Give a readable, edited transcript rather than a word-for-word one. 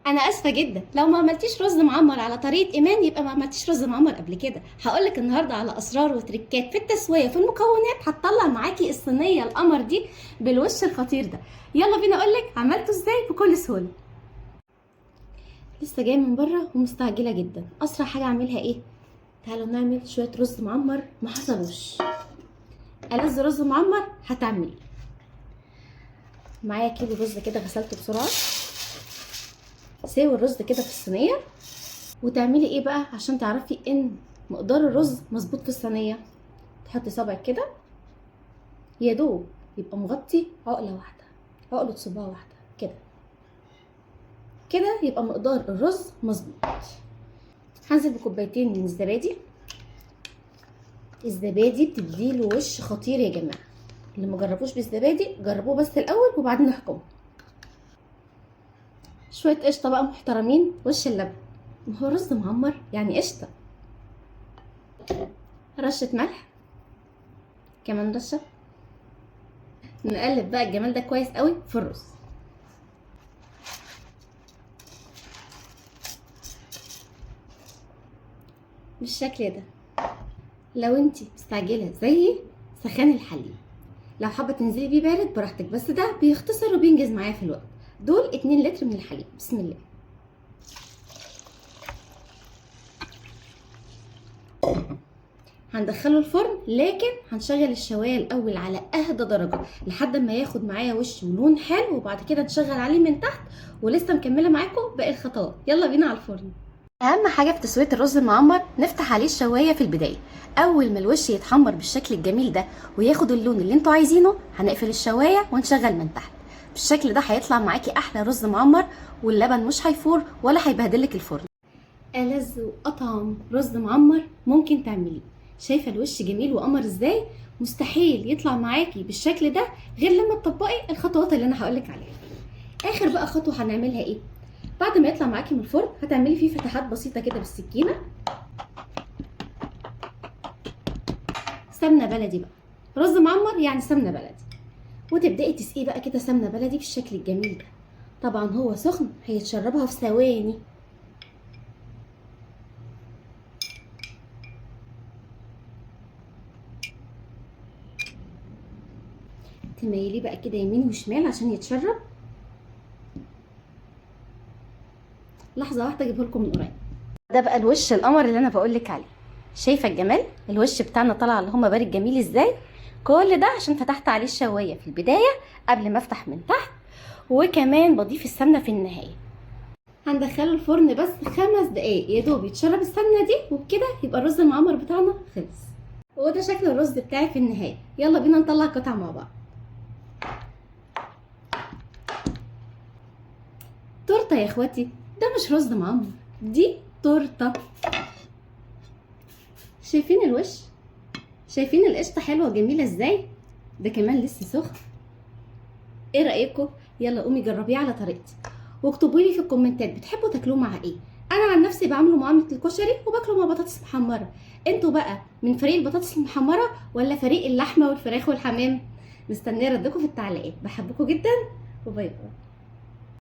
انا اسفه جدا، لو ما عملتيش رز معمر على طريقه ايمان يبقى ما عملتيش رز معمر قبل كده. هقولك النهارده على اسرار وتريكات في التسويه في المكونات هتطلع معاكي الصينيه القمر دي بالوش الخطير ده. يلا بينا اقولك عملته ازاي بكل سهوله. لسه جايه من بره ومستعجله جدا، اسرع حاجه اعملها ايه؟ تعالوا نعمل شويه رز معمر ما حصلوش. ألذ رز معمر هتعملي معايا كيلو رز كده غسلته بسرعه. ساوي الرز كده في الصينيه، وتعملي ايه بقى عشان تعرفي ان مقدار الرز مظبوط في الصينيه؟ تحطي صبعك كده يا دوب يبقى مغطي عقله واحده، عقله صباع واحده كده كده، يبقى مقدار الرز مظبوط. هنزل بكوبايتين من الزبادي. الزبادي بتديله وش خطير يا جماعه، اللي ما جربوش بالزبادي جربوه بس الاول وبعدين احكموا. شويه قشطه بقى محترمين، وش اللبن، ما هو رز معمر يعني قشطه. رشه ملح كمان رشه. نقلب بقى الجمال ده كويس قوي في الرز. بالشكل ده. لو انتي مستعجله زيي سخني الحليب، لو حابه تنزلي بيه بارد براحتك، بس ده بيختصر وبينجز معايا في الوقت. دول 2 لتر من الحليب. بسم الله. هندخله الفرن، لكن هنشغل الشوايه الاول على اهدى درجه لحد ما ياخد معايا وش ولون حلو، وبعد كده نشغل عليه من تحت. ولسه مكمله معاكم باقي الخطوات. يلا بينا على الفرن. اهم حاجه في تسويه الرز المعمر نفتح عليه الشوايه في البدايه. اول ما الوش يتحمر بالشكل الجميل ده وياخد اللون اللي انتوا عايزينه هنقفل الشوايه ونشغل من تحت. بالشكل ده هيطلع معاكي احلى رز معمر، واللبن مش هيفور ولا هيبهدلك الفرن. ألذ وأطعم رز معمر ممكن تعمليه. شايفه الوش جميل وقمر ازاي؟ مستحيل يطلع معاكي بالشكل ده غير لما تطبقي الخطوات اللي انا هقولك عليها. اخر بقى خطوه هنعملها ايه؟ بعد ما يطلع معاكي من الفرن هتعملي فيه فتحات بسيطه كده بالسكينه. سمنه بلدي بقى، رز معمر يعني سمنه بلدي. وتبداي تسقيه بقى كده سمنه بلدي بالشكل الجميل ده. طبعا هو سخن هيتشربها في ثواني. تميليه بقى كده يمين وشمال عشان يتشرب. لحظه واحده اجيبه لكم من قريب. ده بقى الوش القمر اللي انا بقولك عليه. شايفه الجمال؟ الوش بتاعنا طالع اللي هما بارد جميل ازاي. كل ده عشان فتحت عليه الشوايه في البدايه قبل ما افتح من تحت، وكمان بضيف السمنه في النهايه. هندخله الفرن بس 5 دقايق يا دوب يتشرب السمنه دي، وبكده يبقى الرز المعمر بتاعنا خلص. وده شكل الرز بتاعي في النهايه. يلا بينا نطلع قطع مع بعض. تورته يا اخواتي، ده مش رز معمر، دي تورته. شايفين الوش؟ شايفين القشطه حلوه وجميله ازاي؟ ده كمان لسه سخن. ايه رايكم؟ يلا قومي جربيه على طريقتي، واكتبوا لي في الكومنتات بتحبوا تاكلوه مع ايه. انا عن نفسي بعمله معامله الكشري وباكله مع بطاطس محمره. انتوا بقى من فريق البطاطس المحمره ولا فريق اللحمه والفراخ والحمام؟ مستنيه ردكم في التعليقات. بحبكم جدا وباي باي.